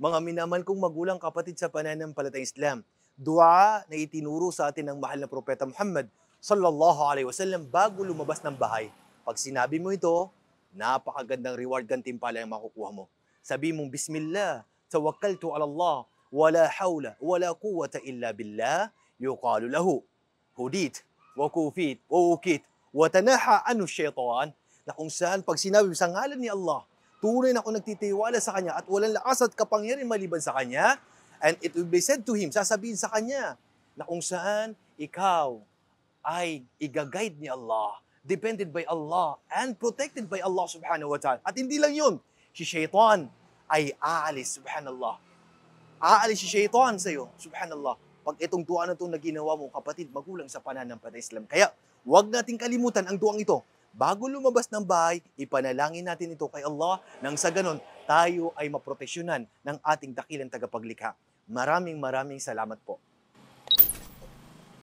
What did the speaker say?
Mga minamahal kong magulang kapatid sa pananampalatayang Islam, dua na itinuro sa atin ng mahal na propeta Muhammad sallallahu alaihi wasallam bago lumabas ng bahay. Pag sinabi mo ito, napakagandang reward gantimpala ang makukuha mo. Sabi mong Bismillah, tawakkaltu ala Allah, wala hawla, wala quwwata illa billah, yuqalu lahu, hudit, wa kufit, wa ukit, wa tanaha anu syaitan, na kung saan pag sinabi sa ngalan ni Allah, tunay na ako nagtitiwala sa Kanya at walang lakas at kapangyarihan maliban sa Kanya, and it will be said to him, sasabihin sa Kanya, na kung saan ikaw ay igaguide ni Allah, depended by Allah, and protected by Allah subhanahu wa ta'ala. At hindi lang yun, si Shaitan ay aalis, subhanallah. Aalis si Shaitan sa iyo, subhanallah. Pag itong dua na itong naginawa mo, kapatid, magulang sa pananampalatayang Islam. Kaya, huwag nating kalimutan ang duang ito. Bago lumabas ng bahay, ipanalangin natin ito kay Allah nang sa ganon, tayo ay maproteksyonan ng ating dakilang tagapaglikha. Maraming salamat po.